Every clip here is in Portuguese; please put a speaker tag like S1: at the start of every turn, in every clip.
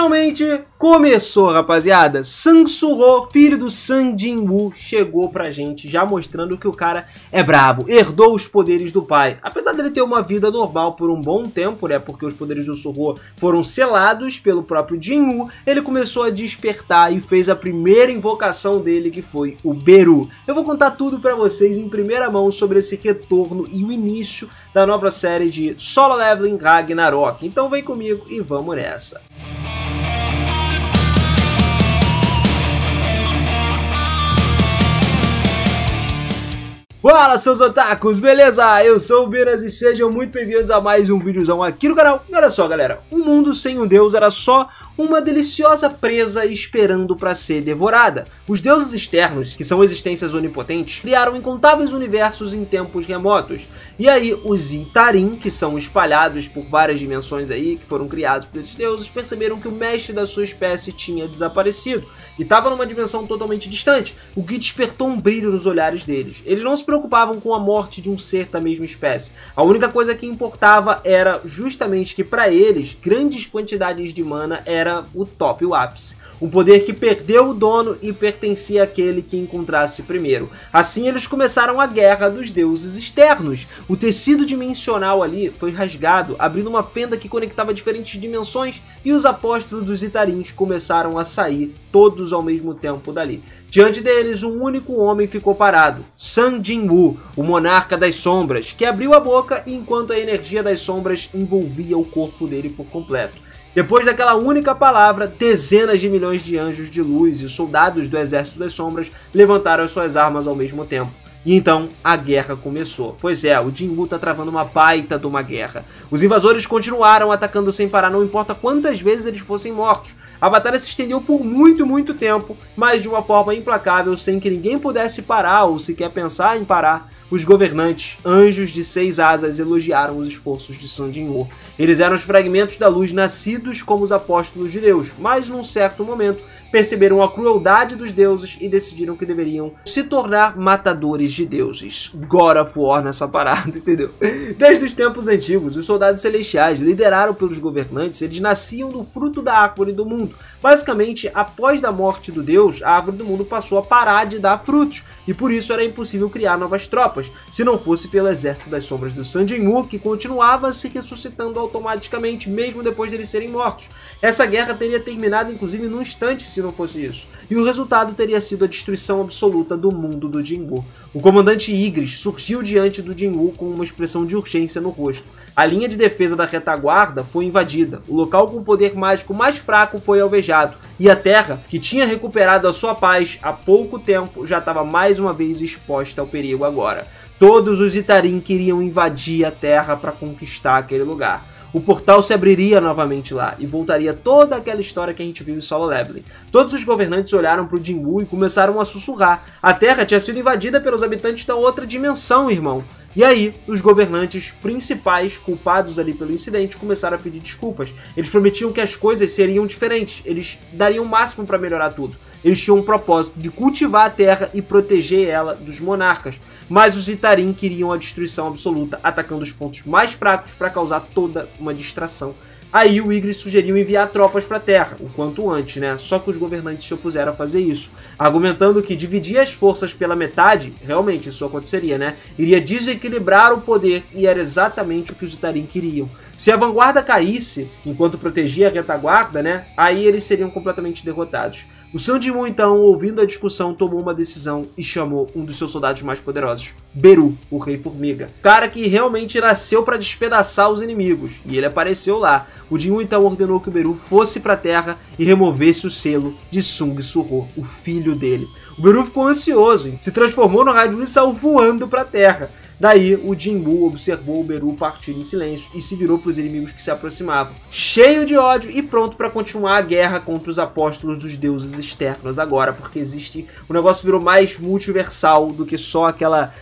S1: Finalmente começou, rapaziada. Samsuro, filho do Sun Jinwoo, chegou pra gente, já mostrando que o cara é brabo, herdou os poderes do pai. Apesar dele ter uma vida normal por um bom tempo, né, porque os poderes do Suho foram selados pelo próprio Jinwoo, ele começou a despertar e fez a primeira invocação dele, que foi o Beru. Eu vou contar tudo pra vocês em primeira mão sobre esse retorno e o início da nova série de Solo Leveling Ragnarok. Então vem comigo e vamos nessa. Fala, seus otakus, beleza? Eu sou o Binas e sejam muito bem-vindos a mais um videozão aqui no canal. E olha só, galera, um mundo sem um deus era só uma deliciosa presa esperando para ser devorada. Os deuses externos, que são existências onipotentes, criaram incontáveis universos em tempos remotos. E aí os Itarim, que são espalhados por várias dimensões aí, que foram criados por esses deuses, perceberam que o mestre da sua espécie tinha desaparecido e estava numa dimensão totalmente distante, o que despertou um brilho nos olhares deles. Eles não se preocupavam com a morte de um ser da mesma espécie. A única coisa que importava era justamente que para eles, grandes quantidades de mana era o top, o ápice. Um poder que perdeu o dono e pertencia àquele que encontrasse primeiro. Assim eles começaram a guerra dos deuses externos. O tecido dimensional ali foi rasgado, abrindo uma fenda que conectava diferentes dimensões, e os apóstolos dos Itarins começaram a sair, todos ao mesmo tempo dali. Diante deles, um único homem ficou parado, Sun Jinwoo, o monarca das sombras, que abriu a boca enquanto a energia das sombras envolvia o corpo dele por completo. Depois daquela única palavra, dezenas de milhões de anjos de luz e soldados do exército das sombras levantaram as suas armas ao mesmo tempo. E então a guerra começou. Pois é, o Jinwoo tá travando uma baita de uma guerra. Os invasores continuaram atacando sem parar, não importa quantas vezes eles fossem mortos. A batalha se estendeu por muito tempo, mas de uma forma implacável, sem que ninguém pudesse parar ou sequer pensar em parar. Os governantes, anjos de 6 asas, elogiaram os esforços de Sun Jinwoo. Eles eram os fragmentos da luz nascidos como os apóstolos de Deus, mas num certo momento perceberam a crueldade dos deuses e decidiram que deveriam se tornar matadores de deuses. God of War nessa parada, entendeu? Desde os tempos antigos, os soldados celestiais, liderados pelos governantes, eles nasciam do fruto da árvore do mundo. Basicamente, após a morte do deus, a árvore do mundo passou a parar de dar frutos, e por isso era impossível criar novas tropas, se não fosse pelo exército das sombras do Sun Jinwoo, que continuava se ressuscitando automaticamente, mesmo depois de eles serem mortos. Essa guerra teria terminado, inclusive, num instante se não fosse isso, e o resultado teria sido a destruição absoluta do mundo do Jinwoo. O comandante Igris surgiu diante do Jinwoo com uma expressão de urgência no rosto. A linha de defesa da retaguarda foi invadida, o local com o poder mágico mais fraco foi alvejado, e a Terra, que tinha recuperado a sua paz há pouco tempo, já estava mais uma vez exposta ao perigo agora. Todos os Itarim queriam invadir a Terra para conquistar aquele lugar. O portal se abriria novamente lá e voltaria toda aquela história que a gente viu em Solo Leveling. Todos os governantes olharam para o Jinwoo e começaram a sussurrar. A Terra tinha sido invadida pelos habitantes da outra dimensão, irmão. E aí, os governantes principais, culpados ali pelo incidente, começaram a pedir desculpas. Eles prometiam que as coisas seriam diferentes, eles dariam o máximo para melhorar tudo. Eles tinham um propósito de cultivar a Terra e proteger ela dos monarcas. Mas os Itarim queriam a destruição absoluta, atacando os pontos mais fracos para causar toda uma distração. Aí o Igris sugeriu enviar tropas para a Terra, o quanto antes, né? Só que os governantes se opuseram a fazer isso, argumentando que dividir as forças pela metade, realmente isso aconteceria, né? Iria desequilibrar o poder, e era exatamente o que os Itarim queriam. Se a vanguarda caísse, enquanto protegia a retaguarda, né? Aí eles seriam completamente derrotados. O Sun Jinwoo, então, ouvindo a discussão, tomou uma decisão e chamou um dos seus soldados mais poderosos, Beru, o Rei Formiga. Cara que realmente nasceu para despedaçar os inimigos, e ele apareceu lá. O Jinwoo então ordenou que o Beru fosse para a Terra e removesse o selo de Sung Suho, o filho dele. O Beru ficou ansioso, se transformou no raio e saiu voando para a Terra. Daí, o Jinwoo observou o Beru partir em silêncio e se virou para os inimigos que se aproximavam, cheio de ódio e pronto para continuar a guerra contra os apóstolos dos deuses externos agora, porque o negócio virou mais multiversal do que só aquela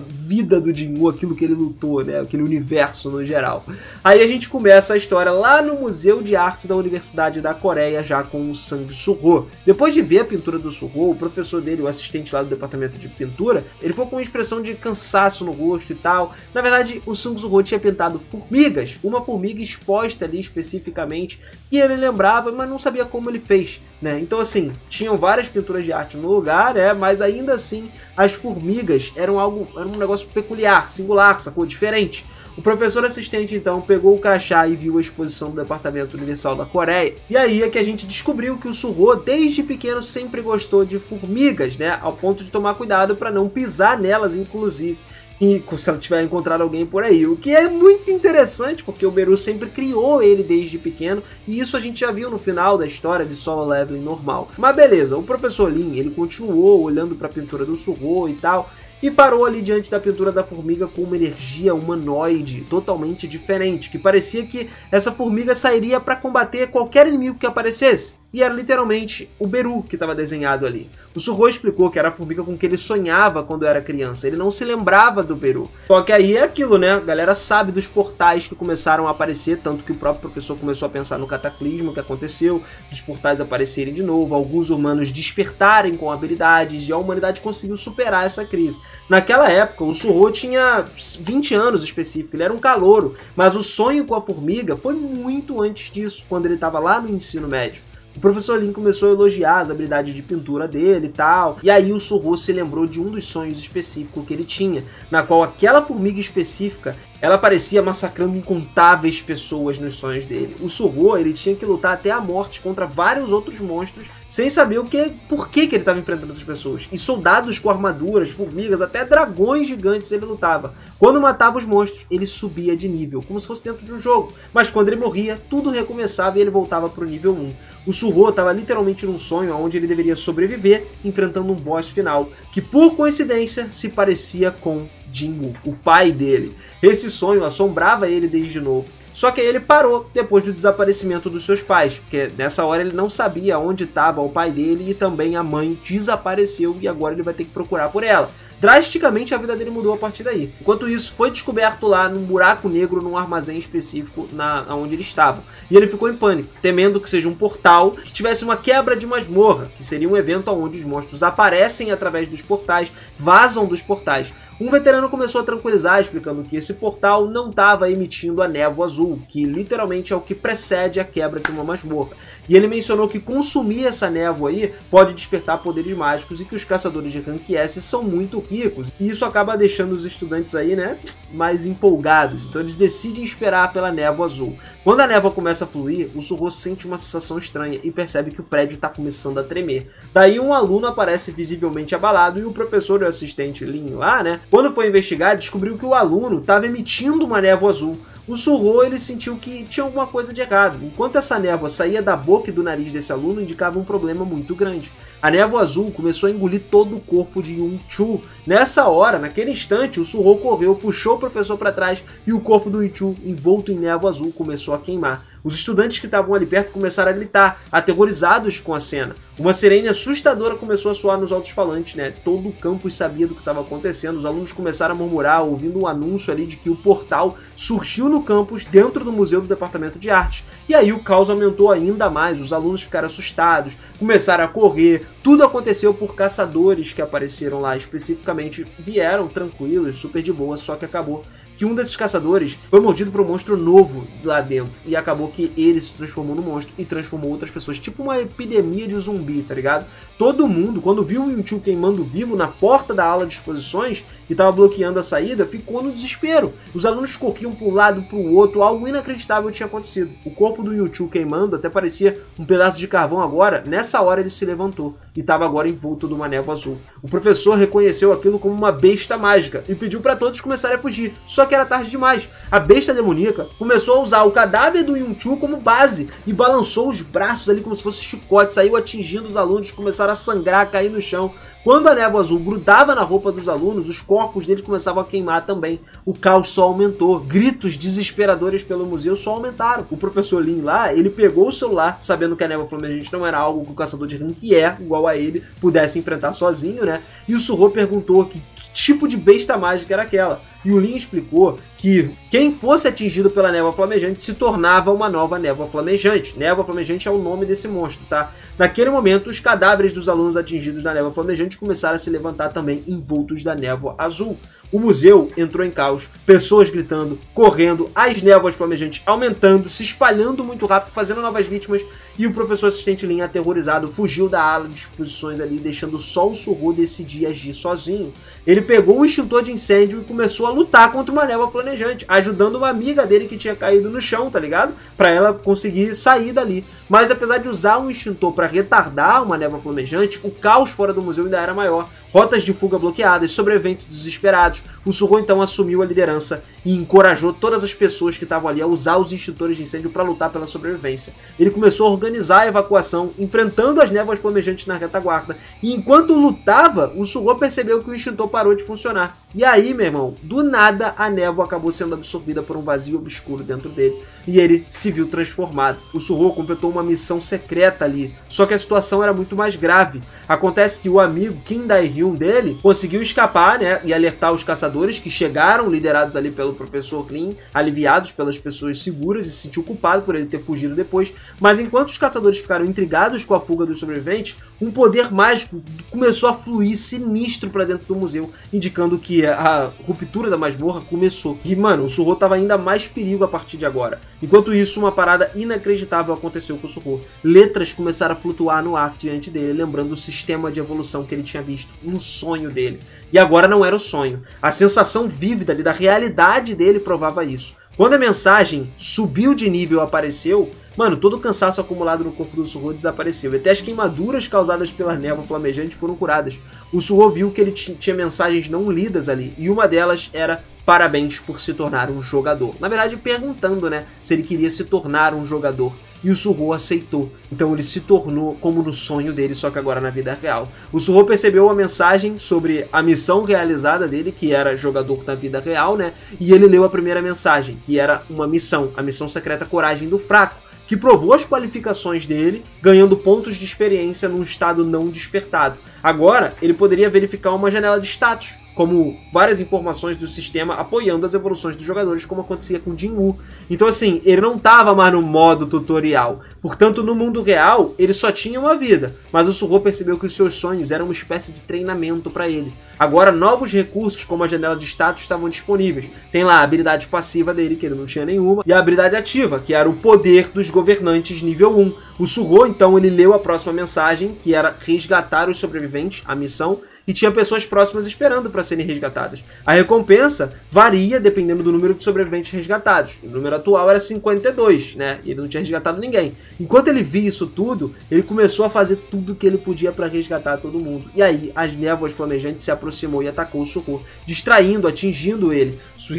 S1: vida do Jinwoo, aquilo que ele lutou, né, aquele universo no geral. Aí a gente começa a história lá no Museu de Arte da Universidade da Coreia, já com o Sang Suho. Depois de ver a pintura do Suho, o professor dele, o assistente lá do departamento de pintura, ele ficou com uma expressão de cansaço no rosto e tal. Na verdade, o Sung Soo-ho tinha pintado formigas, uma formiga exposta ali especificamente, e ele lembrava, mas não sabia como ele fez, né? Então assim, tinham várias pinturas de arte no lugar, mas ainda assim as formigas eram um negócio peculiar, singular, sacou? Diferente. O professor assistente então pegou o crachá e viu a exposição do Departamento Universal da Coreia, e aí é que a gente descobriu que o Soo-ho desde pequeno sempre gostou de formigas, né, ao ponto de tomar cuidado para não pisar nelas, inclusive, e se ela tiver encontrado alguém por aí, o que é muito interessante, porque o Beru sempre criou ele desde pequeno, e isso a gente já viu no final da história de Solo Leveling normal. Mas beleza, o professor Lin, ele continuou olhando para a pintura do Soo-ho e tal, e parou ali diante da pintura da formiga com uma energia humanoide totalmente diferente, que parecia que essa formiga sairia para combater qualquer inimigo que aparecesse. E era literalmente o Beru que estava desenhado ali. O Soo-ho explicou que era a formiga com que ele sonhava quando era criança, ele não se lembrava do Beru. Só que aí é aquilo, né? A galera sabe dos portais que começaram a aparecer, tanto que o próprio professor começou a pensar no cataclismo que aconteceu, dos portais aparecerem de novo, alguns humanos despertarem com habilidades, e a humanidade conseguiu superar essa crise. Naquela época, o Soo-ho tinha 20 anos específico, ele era um calouro, mas o sonho com a formiga foi muito antes disso, quando ele estava lá no ensino médio. O professor Lin começou a elogiar as habilidades de pintura dele e tal, e aí o Soo-ho se lembrou de um dos sonhos específicos que ele tinha, na qual aquela formiga específica, ela parecia massacrando incontáveis pessoas nos sonhos dele. O Soo-ho, ele tinha que lutar até a morte contra vários outros monstros, sem saber por que ele estava enfrentando essas pessoas. E soldados com armaduras, formigas, até dragões gigantes ele lutava. Quando matava os monstros, ele subia de nível, como se fosse dentro de um jogo. Mas quando ele morria, tudo recomeçava e ele voltava para o nível 1. O Soo-ho estava literalmente num sonho onde ele deveria sobreviver, enfrentando um boss final, que por coincidência se parecia com Jin-woo, o pai dele. Esse sonho assombrava ele desde novo. Só que aí ele parou depois do desaparecimento dos seus pais, porque nessa hora ele não sabia onde estava o pai dele e também a mãe desapareceu e agora ele vai ter que procurar por ela. Drasticamente a vida dele mudou a partir daí. Enquanto isso, foi descoberto lá num buraco negro num armazém específico onde ele estava. E ele ficou em pânico, temendo que seja um portal que tivesse uma quebra de masmorra, que seria um evento onde os monstros aparecem através dos portais, vazam dos portais. Um veterano começou a tranquilizar, explicando que esse portal não estava emitindo a névoa azul, que literalmente é o que precede a quebra de uma masmorra. E ele mencionou que consumir essa névoa aí pode despertar poderes mágicos e que os caçadores de Rank S são muito ricos. E isso acaba deixando os estudantes aí, né, mais empolgados. Então eles decidem esperar pela névoa azul. Quando a névoa começa a fluir, o Soo-ho sente uma sensação estranha e percebe que o prédio está começando a tremer. Daí um aluno aparece visivelmente abalado e o professor e o assistente Lin lá, né, quando foi investigar, descobriu que o aluno estava emitindo uma névoa azul. O Soo-ho, ele sentiu que tinha alguma coisa de errado. Enquanto essa névoa saía da boca e do nariz desse aluno, indicava um problema muito grande. A névoa azul começou a engolir todo o corpo de Yun-Chu. Nessa hora, naquele instante, o Soo-ho correu, puxou o professor para trás e o corpo do Yun-Chu, envolto em névoa azul, começou a queimar. Os estudantes que estavam ali perto começaram a gritar, aterrorizados com a cena. Uma sirene assustadora começou a soar nos alto-falantes, né? Todo o campus sabia do que estava acontecendo. Os alunos começaram a murmurar, ouvindo um anúncio ali de que o portal surgiu no campus, dentro do museu do departamento de arte. E aí o caos aumentou ainda mais, os alunos ficaram assustados, começaram a correr. Tudo aconteceu por caçadores que apareceram lá, especificamente vieram tranquilos, super de boa, só que acabou que um desses caçadores foi mordido por um monstro novo lá dentro. E acabou que ele se transformou no monstro e transformou outras pessoas. Tipo uma epidemia de zumbi, tá ligado? Todo mundo, quando viu o Yun-Chu queimando vivo na porta da aula de exposições e tava bloqueando a saída, ficou no desespero. Os alunos corriam para um lado, para o outro, algo inacreditável tinha acontecido. O corpo do Yun-Chu queimando até parecia um pedaço de carvão agora. Nessa hora ele se levantou e estava agora envolto de uma névoa azul. O professor reconheceu aquilo como uma besta mágica e pediu para todos começarem a fugir. Só que era tarde demais. A besta demoníaca começou a usar o cadáver do Yun-Chu como base e balançou os braços ali como se fosse chicote, saiu atingindo os alunos, começaram a sangrar, cair no chão. Quando a névoa azul grudava na roupa dos alunos, os corpos deles começavam a queimar também. O caos só aumentou. Gritos desesperadores pelo museu só aumentaram. O professor Lin lá, ele pegou o celular, sabendo que a névoa flamejante não era algo que o caçador de rank igual a ele, pudesse enfrentar sozinho, né? E o Soo-ho perguntou que tipo de besta mágica era aquela. E o Lin explicou que quem fosse atingido pela névoa flamejante se tornava uma nova névoa flamejante. Névoa flamejante é o nome desse monstro, tá? Naquele momento, os cadáveres dos alunos atingidos da névoa flamejante começaram a se levantar também envoltos da névoa azul. o museu entrou em caos, pessoas gritando, correndo, as névoas flamejantes aumentando, se espalhando muito rápido, fazendo novas vítimas, e o professor assistente Lin, aterrorizado, fugiu da ala de exposições ali, deixando só o Suho decidir agir sozinho. Ele pegou o extintor de incêndio e começou a lutar contra uma névoa flamejante, ajudando uma amiga dele que tinha caído no chão, tá ligado? Pra ela conseguir sair dali. Mas apesar de usar um extintor para retardar uma névoa flamejante, o caos fora do museu ainda era maior. Rotas de fuga bloqueadas, sobreviventes desesperados. O Suho então assumiu a liderança e encorajou todas as pessoas que estavam ali a usar os extintores de incêndio para lutar pela sobrevivência. Ele começou a organizar a evacuação, enfrentando as névoas flamejantes na retaguarda. E enquanto lutava, o Suho percebeu que o extintor parou de funcionar. E aí, meu irmão, do nada a névoa acabou sendo absorvida por um vazio obscuro dentro dele. E ele se viu transformado. O Suho completou uma missão secreta ali, só que a situação era muito mais grave. Acontece que o amigo Kim Dae-hyun dele conseguiu escapar, né, e alertar os caçadores que chegaram, liderados ali pelo professor Lin, aliviados pelas pessoas seguras, e se sentiu culpado por ele ter fugido depois. Mas enquanto os caçadores ficaram intrigados com a fuga dos sobreviventes, um poder mágico começou a fluir sinistro para dentro do museu, indicando que a ruptura da masmorra começou. E, mano, o Suho tava ainda mais perigo a partir de agora. Enquanto isso, uma parada inacreditável aconteceu com o Suho. Letras começaram a flutuar no ar diante dele, lembrando o sistema de evolução que ele tinha visto no sonho dele. E agora não era o sonho. A sensação vívida ali da realidade dele provava isso. Quando a mensagem subiu de nível e apareceu, mano, todo o cansaço acumulado no corpo do Suho desapareceu. E até as queimaduras causadas pela névoa flamejante foram curadas. O Suho viu que ele tinha mensagens não lidas ali. E uma delas era: parabéns por se tornar um jogador. Na verdade, perguntando, né, se ele queria se tornar um jogador. E o Suho aceitou. Então ele se tornou como no sonho dele, só que agora na vida real. O Suho percebeu a mensagem sobre a missão realizada dele, que era jogador na vida real, né? E ele leu a primeira mensagem, que era uma missão, a missão secreta Coragem do Fraco, que provou as qualificações dele, ganhando pontos de experiência num estado não despertado. Agora, ele poderia verificar uma janela de status, como várias informações do sistema apoiando as evoluções dos jogadores, como acontecia com Jinwoo. Então assim, ele não estava mais no modo tutorial. Portanto, no mundo real, ele só tinha uma vida. Mas o Suho percebeu que os seus sonhos eram uma espécie de treinamento para ele. Agora, novos recursos, como a janela de status, estavam disponíveis. Tem lá a habilidade passiva dele, que ele não tinha nenhuma, e a habilidade ativa, que era o poder dos governantes nível 1. O Suho, então, ele leu a próxima mensagem, que era resgatar os sobreviventes, a missão, e tinha pessoas próximas esperando para serem resgatadas. A recompensa varia dependendo do número de sobreviventes resgatados. O número atual era 52, né? E ele não tinha resgatado ninguém. Enquanto ele via isso tudo, ele começou a fazer tudo que ele podia para resgatar todo mundo. E aí, as névoas flamejantes se aproximou e atacou o Suho, distraindo, atingindo ele.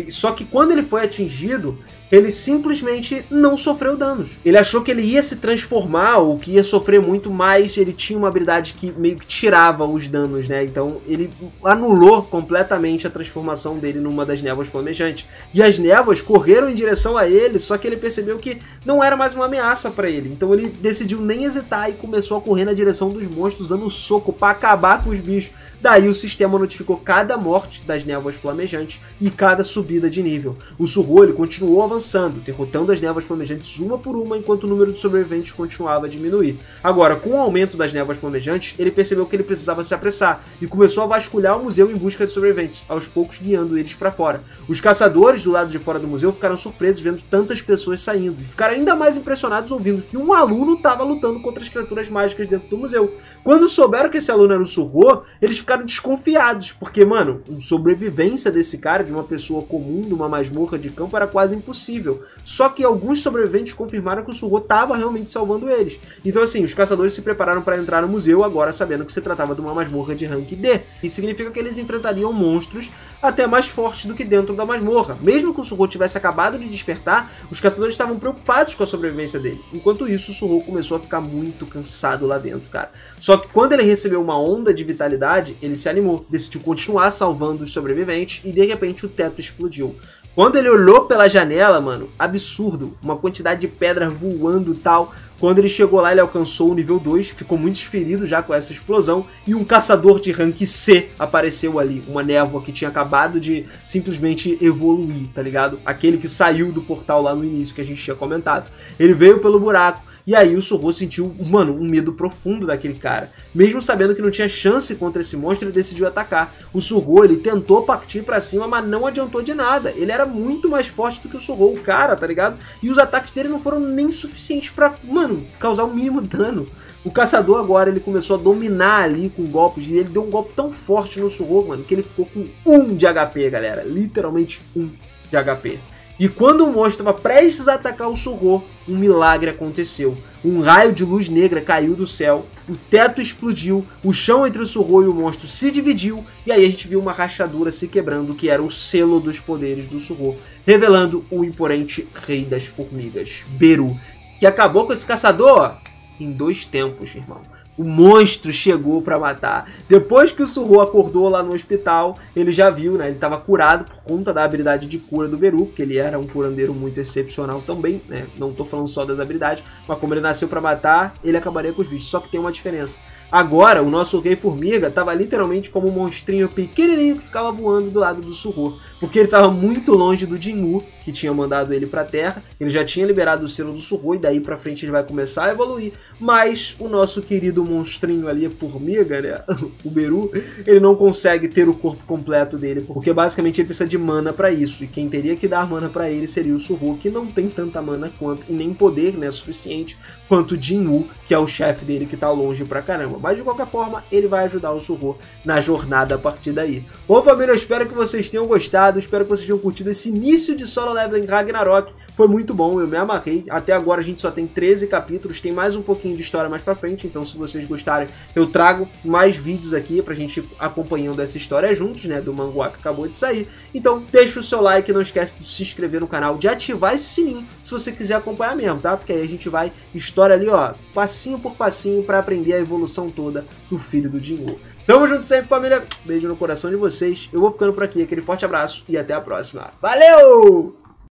S1: Só que quando ele foi atingido, ele simplesmente não sofreu danos. Ele achou que ele ia se transformar ou que ia sofrer muito mais. Ele tinha uma habilidade que meio que tirava os danos, né? Então ele anulou completamente a transformação dele numa das névoas flamejantes. E as névoas correram em direção a ele, só que ele percebeu que não era mais uma ameaça para ele. Então ele decidiu nem hesitar e começou a correr na direção dos monstros, usando o soco para acabar com os bichos. Daí o sistema notificou cada morte das névoas flamejantes e cada subida de nível. O Suho, ele continuou avançando, derrotando as névoas flamejantes uma por uma, enquanto o número de sobreviventes continuava a diminuir. Agora, com o aumento das névoas flamejantes, ele percebeu que ele precisava se apressar e começou a vasculhar o museu em busca de sobreviventes, aos poucos guiando eles para fora. Os caçadores do lado de fora do museu ficaram surpresos vendo tantas pessoas saindo e ficaram ainda mais impressionados ouvindo que um aluno estava lutando contra as criaturas mágicas dentro do museu. Quando souberam que esse aluno era o Suho, eles ficaram desconfiados, porque, mano, a sobrevivência desse cara, de uma pessoa comum, numa masmorra de campo, era quase impossível. Só que alguns sobreviventes confirmaram que o Suho estava realmente salvando eles. Então, assim, os caçadores se prepararam para entrar no museu, agora sabendo que se tratava de uma masmorra de rank D. Isso significa que eles enfrentariam monstros até mais fortes do que dentro da masmorra. Mesmo que o Suho tivesse acabado de despertar, os caçadores estavam preocupados com a sobrevivência dele. Enquanto isso, o Suho começou a ficar muito cansado lá dentro, cara. Só que quando ele recebeu uma onda de vitalidade, ele se animou, decidiu continuar salvando os sobreviventes e de repente o teto explodiu. Quando ele olhou pela janela, mano, absurdo, uma quantidade de pedras voando e tal. Quando ele chegou lá, ele alcançou o nível 2, ficou muito ferido já com essa explosão, e um caçador de rank C apareceu ali, uma névoa que tinha acabado de simplesmente evoluir, tá ligado? Aquele que saiu do portal lá no início, que a gente tinha comentado. Ele veio pelo buraco, E aí o Sorro sentiu, mano, um medo profundo daquele cara. Mesmo sabendo que não tinha chance contra esse monstro, ele decidiu atacar. O Sorro, ele tentou partir pra cima, mas não adiantou de nada. Ele era muito mais forte do que o Sorro, o cara, tá ligado? E os ataques dele não foram nem suficientes pra, mano, causar o mínimo dano. O caçador agora, ele começou a dominar ali com golpes, e ele deu um golpe tão forte no Sorro, mano, que ele ficou com 1 de HP, galera. Literalmente 1 de HP. E quando o monstro estava prestes a atacar o Sorro, um milagre aconteceu. Um raio de luz negra caiu do céu, o teto explodiu, o chão entre o Sorro e o monstro se dividiu, e aí a gente viu uma rachadura se quebrando, que era o selo dos poderes do Sorro, revelando o imponente rei das formigas, Beru, que acabou com esse caçador, ó, em 2 tempos, irmão. O monstro chegou pra matar. Depois que o Sorro acordou lá no hospital, ele já viu, né? Ele estava curado por conta da habilidade de cura do Beru, porque ele era um curandeiro muito excepcional também, né? Não tô falando só das habilidades, mas como ele nasceu pra matar, ele acabaria com os bichos. Só que tem uma diferença. Agora, o nosso Rei Formiga estava literalmente como um monstrinho pequenininho que ficava voando do lado do Sorro, porque ele estava muito longe do Jinwoo, que tinha mandado ele para a Terra. Ele já tinha liberado o selo do Sorro e daí para frente ele vai começar a evoluir. Mas o nosso querido monstrinho ali, a formiga, né, o Beru, ele não consegue ter o corpo completo dele, porque basicamente ele precisa de mana para isso. E quem teria que dar mana para ele seria o Sorro, que não tem tanta mana quanto, e nem poder, né, suficiente quanto o Jinwoo, que é o chefe dele que tá longe pra caramba. Mas de qualquer forma, ele vai ajudar o Sorro na jornada a partir daí. Bom, família, eu espero que vocês tenham gostado, espero que vocês tenham curtido esse início de Solo Leveling Ragnarok. Foi muito bom, eu me amarrei. Até agora a gente só tem 13 capítulos, tem mais um pouquinho de história mais pra frente, então se vocês gostarem, eu trago mais vídeos aqui pra gente ir acompanhando essa história juntos, né, do manhwa que acabou de sair. Então deixa o seu like, não esquece de se inscrever no canal, de ativar esse sininho, se você quiser acompanhar mesmo, tá? Porque aí a gente vai história ali, ó, passinho por passinho pra aprender a evolução toda do filho do Jinwoo. Tamo junto sempre, família. Beijo no coração de vocês. Eu vou ficando por aqui. Aquele forte abraço e até a próxima. Valeu!